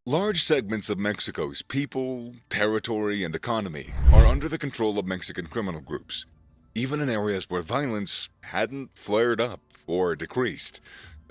Large segments of Mexico's people, territory, and economy are under the control of Mexican criminal groups, even in areas where violence hadn't flared up or decreased,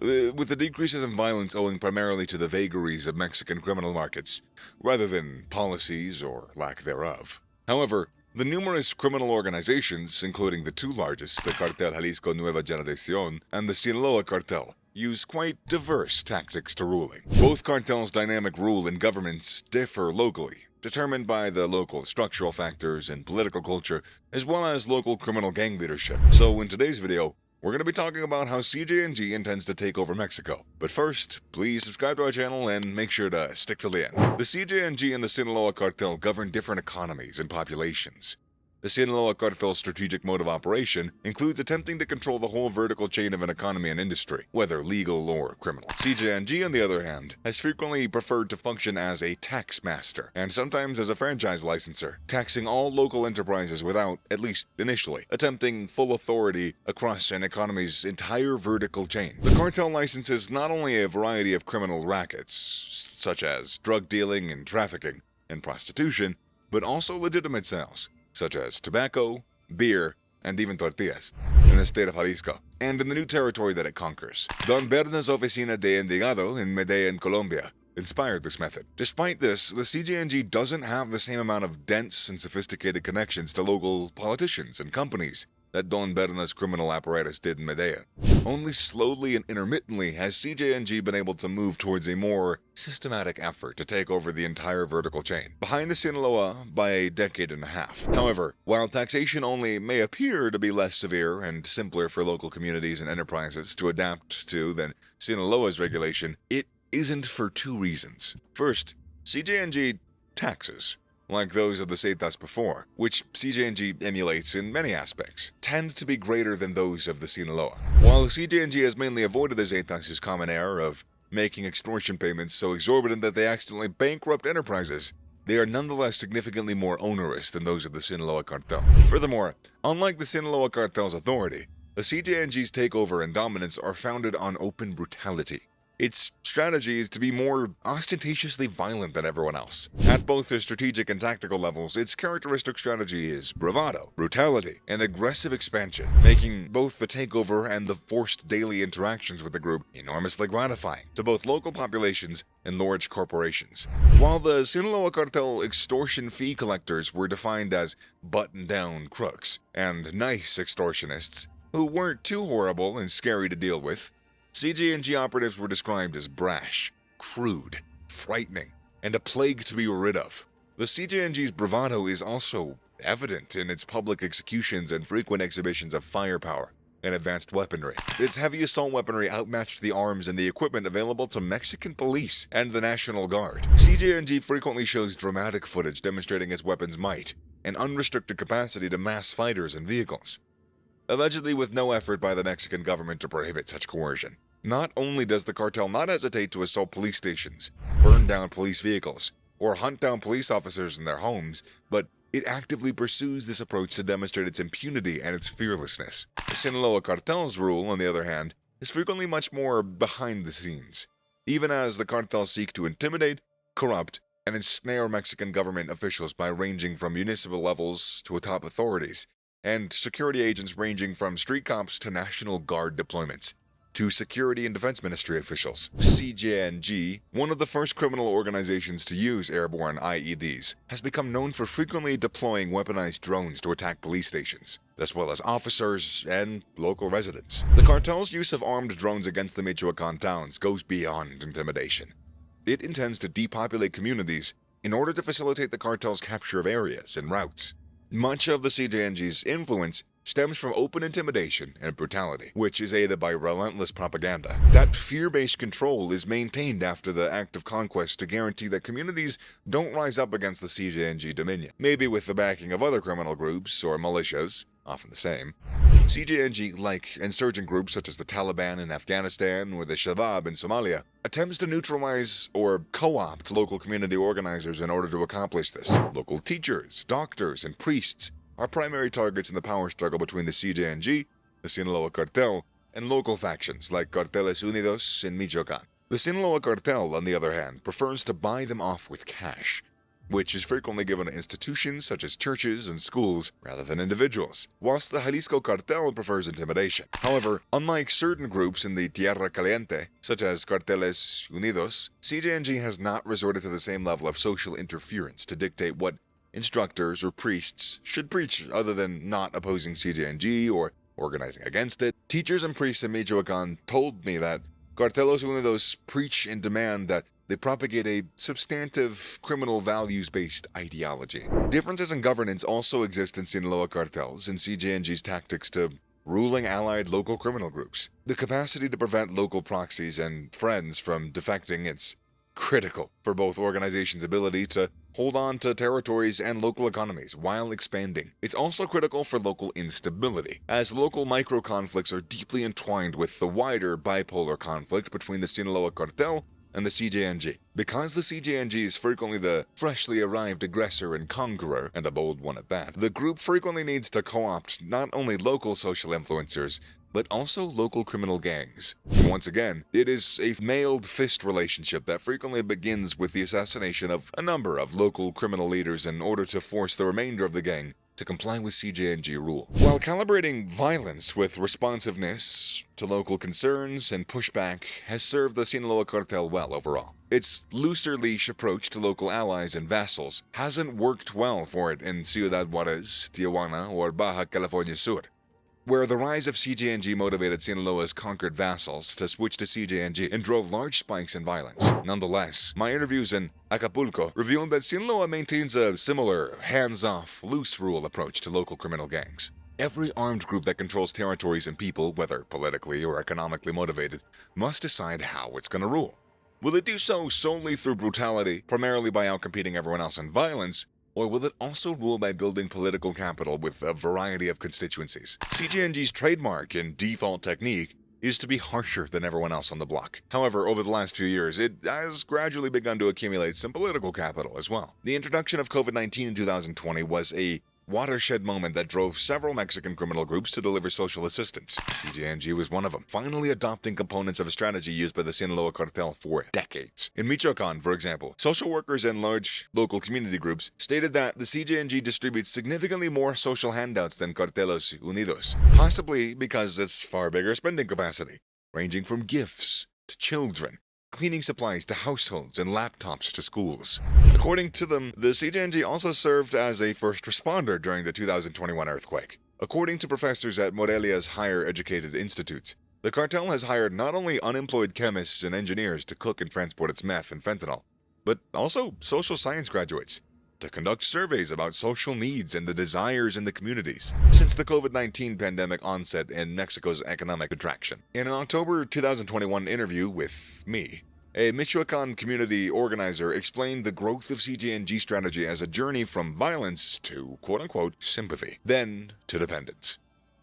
with the decreases in violence owing primarily to the vagaries of Mexican criminal markets, rather than policies or lack thereof. However, the numerous criminal organizations, including the two largest, the Cartel Jalisco Nueva Generación and the Sinaloa Cartel, use quite diverse tactics to ruling. Both cartels' dynamic rule in governments differ locally, determined by the local structural factors and political culture, as well as local criminal gang leadership. So in today's video, we're going to be talking about how CJNG intends to take over Mexico. But first, please subscribe to our channel and make sure to stick to the end. The CJNG and the Sinaloa Cartel govern different economies and populations. The Sinaloa Cartel's strategic mode of operation includes attempting to control the whole vertical chain of an economy and industry, whether legal or criminal. CJNG, on the other hand, has frequently preferred to function as a tax master, and sometimes as a franchise licensor, taxing all local enterprises without, at least initially, attempting full authority across an economy's entire vertical chain. The cartel licenses not only a variety of criminal rackets, such as drug dealing and trafficking and prostitution, but also legitimate sales, such as tobacco, beer, and even tortillas, in the state of Jalisco, and in the new territory that it conquers. Don Berna's Oficina de Endigado in Medellin, Colombia, inspired this method. Despite this, the CJNG doesn't have the same amount of dense and sophisticated connections to local politicians and companies that Don Berna's criminal apparatus did in Medellin. Only slowly and intermittently has CJNG been able to move towards a more systematic effort to take over the entire vertical chain, behind the Sinaloa by a decade and a half. However, while taxation only may appear to be less severe and simpler for local communities and enterprises to adapt to than Sinaloa's regulation, it isn't for two reasons. First, CJNG taxes, like those of the Zetas before, which CJNG emulates in many aspects, tend to be greater than those of the Sinaloa. While CJNG has mainly avoided the Zetas' common error of making extortion payments so exorbitant that they accidentally bankrupt enterprises, they are nonetheless significantly more onerous than those of the Sinaloa Cartel. Furthermore, unlike the Sinaloa Cartel's authority, the CJNG's takeover and dominance are founded on open brutality. Its strategy is to be more ostentatiously violent than everyone else. At both the strategic and tactical levels, its characteristic strategy is bravado, brutality, and aggressive expansion, making both the takeover and the forced daily interactions with the group enormously gratifying to both local populations and large corporations. While the Sinaloa Cartel extortion fee collectors were defined as button-down crooks and nice extortionists who weren't too horrible and scary to deal with, CJNG operatives were described as brash, crude, frightening, and a plague to be rid of. The CJNG's bravado is also evident in its public executions and frequent exhibitions of firepower and advanced weaponry. Its heavy assault weaponry outmatched the arms and the equipment available to Mexican police and the National Guard. CJNG frequently shows dramatic footage demonstrating its weapons' might and unrestricted capacity to mass fighters and vehicles, allegedly with no effort by the Mexican government to prohibit such coercion. Not only does the cartel not hesitate to assault police stations, burn down police vehicles, or hunt down police officers in their homes, but it actively pursues this approach to demonstrate its impunity and its fearlessness. The Sinaloa Cartel's rule, on the other hand, is frequently much more behind the scenes, even as the cartels seek to intimidate, corrupt, and ensnare Mexican government officials by ranging from municipal levels to top authorities, and security agents ranging from street cops to National Guard deployments, to Security and Defense Ministry officials. CJNG, one of the first criminal organizations to use airborne IEDs, has become known for frequently deploying weaponized drones to attack police stations, as well as officers and local residents. The cartel's use of armed drones against the Michoacan towns goes beyond intimidation. It intends to depopulate communities in order to facilitate the cartel's capture of areas and routes. Much of the CJNG's influence stems from open intimidation and brutality, which is aided by relentless propaganda. That fear-based control is maintained after the act of conquest to guarantee that communities don't rise up against the CJNG dominion, maybe with the backing of other criminal groups or militias, often the same. CJNG, like insurgent groups such as the Taliban in Afghanistan or the Shabab in Somalia, attempts to neutralize or co-opt local community organizers in order to accomplish this. Local teachers, doctors, and priests are primary targets in the power struggle between the CJNG, the Sinaloa Cartel, and local factions like Carteles Unidos in Michoacan. The Sinaloa Cartel, on the other hand, prefers to buy them off with cash, which is frequently given to institutions such as churches and schools rather than individuals, whilst the Jalisco Cartel prefers intimidation. However, unlike certain groups in the Tierra Caliente, such as Carteles Unidos, CJNG has not resorted to the same level of social interference to dictate what instructors or priests should preach other than not opposing CJNG or organizing against it. Teachers and priests in Michoacan told me that Cartelos Unidos preach and demand that they propagate a substantive criminal values-based ideology. Differences in governance also exist in Sinaloa cartels and CJNG's tactics to ruling allied local criminal groups. The capacity to prevent local proxies and friends from defecting is critical for both organizations' ability to hold on to territories and local economies while expanding. It's also critical for local instability, as local micro-conflicts are deeply entwined with the wider bipolar conflict between the Sinaloa Cartel and the CJNG. Because the CJNG is frequently the freshly arrived aggressor and conqueror, and a bold one at that, the group frequently needs to co-opt not only local social influencers, but also local criminal gangs. Once again, it is a mailed fist relationship that frequently begins with the assassination of a number of local criminal leaders in order to force the remainder of the gang to comply with CJNG rule. While calibrating violence with responsiveness to local concerns and pushback has served the Sinaloa Cartel well overall, its looser leash approach to local allies and vassals hasn't worked well for it in Ciudad Juarez, Tijuana, or Baja California Sur, where the rise of CJNG motivated Sinaloa's conquered vassals to switch to CJNG and drove large spikes in violence. Nonetheless, my interviews in Acapulco revealed that Sinaloa maintains a similar hands-off, loose-rule approach to local criminal gangs. Every armed group that controls territories and people, whether politically or economically motivated, must decide how it's going to rule. Will it do so solely through brutality, primarily by outcompeting everyone else in violence, or will it also rule by building political capital with a variety of constituencies? CJNG's trademark and default technique is to be harsher than everyone else on the block. However, over the last few years, it has gradually begun to accumulate some political capital as well. The introduction of COVID-19 in 2020 was a watershed moment that drove several Mexican criminal groups to deliver social assistance. CJNG was one of them, finally adopting components of a strategy used by the Sinaloa Cartel for decades. In Michoacan, for example, social workers and large local community groups stated that the CJNG distributes significantly more social handouts than Carteles Unidos, possibly because it's far bigger spending capacity, ranging from gifts to children, cleaning supplies to households, and laptops to schools. According to them, the CJNG also served as a first responder during the 2021 earthquake. According to professors at Morelia's higher educated institutes, the cartel has hired not only unemployed chemists and engineers to cook and transport its meth and fentanyl, but also social science graduates to conduct surveys about social needs and the desires in the communities since the COVID-19 pandemic onset and Mexico's economic contraction. In an October 2021 interview with me, a Michoacan community organizer explained the growth of CJNG strategy as a journey from violence to quote-unquote sympathy, then to dependence.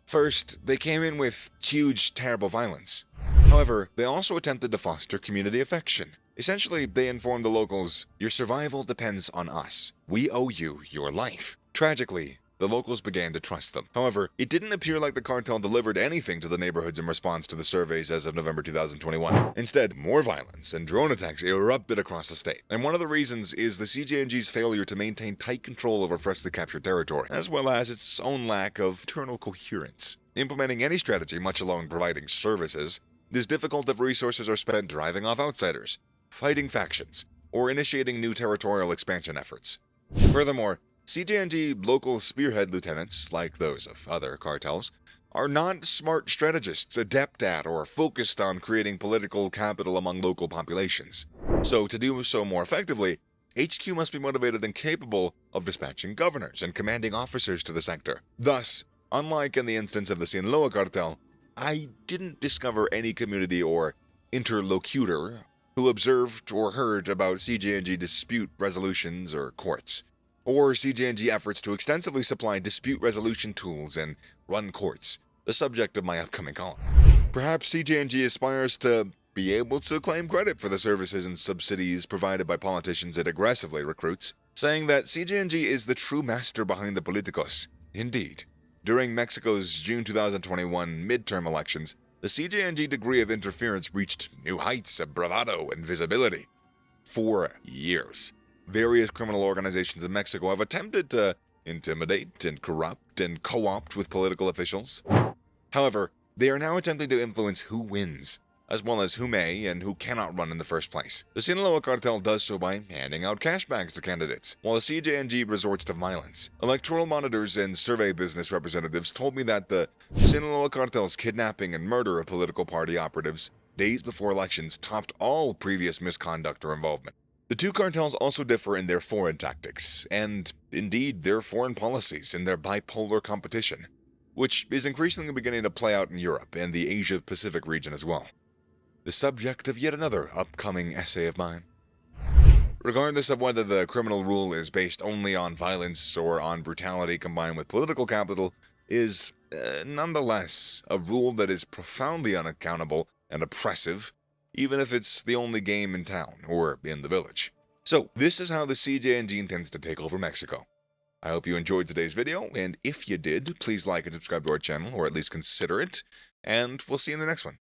First, they came in with huge, terrible violence. However, they also attempted to foster community affection. Essentially, they informed the locals, "Your survival depends on us. We owe you your life." Tragically, the locals began to trust them. However, it didn't appear like the cartel delivered anything to the neighborhoods in response to the surveys as of November 2021. Instead, more violence and drone attacks erupted across the state. And one of the reasons is the CJNG's failure to maintain tight control over freshly captured territory, as well as its own lack of internal coherence. Implementing any strategy, much alone providing services, is difficult if resources are spent driving off outsiders, fighting factions, or initiating new territorial expansion efforts. Furthermore, CJNG local spearhead lieutenants, like those of other cartels, are not smart strategists adept at or focused on creating political capital among local populations. So to do so more effectively, HQ must be motivated and capable of dispatching governors and commanding officers to the sector. Thus, unlike in the instance of the Sinaloa cartel, I didn't discover any community or interlocutor who observed or heard about CJNG dispute resolutions or courts, or CJNG efforts to extensively supply dispute resolution tools and run courts, the subject of my upcoming column. Perhaps CJNG aspires to be able to claim credit for the services and subsidies provided by politicians it aggressively recruits, saying that CJNG is the true master behind the politicos. Indeed, during Mexico's June 2021 midterm elections, the CJNG degree of interference reached new heights of bravado and visibility. For years, various criminal organizations in Mexico have attempted to intimidate and corrupt and co-opt with political officials. However, they are now attempting to influence who wins, as well as who may and who cannot run in the first place. The Sinaloa Cartel does so by handing out cash bags to candidates, while the CJNG resorts to violence. Electoral monitors and survey business representatives told me that the Sinaloa Cartel's kidnapping and murder of political party operatives days before elections topped all previous misconduct or involvement. The two cartels also differ in their foreign tactics, and indeed their foreign policies in their bipolar competition, which is increasingly beginning to play out in Europe and the Asia-Pacific region as well. The subject of yet another upcoming essay of mine. Regardless of whether the criminal rule is based only on violence or on brutality combined with political capital, is nonetheless a rule that is profoundly unaccountable and oppressive, even if it's the only game in town or in the village. So, this is how the CJNG intends to take over Mexico. I hope you enjoyed today's video, and if you did, please like and subscribe to our channel, or at least consider it, and we'll see you in the next one.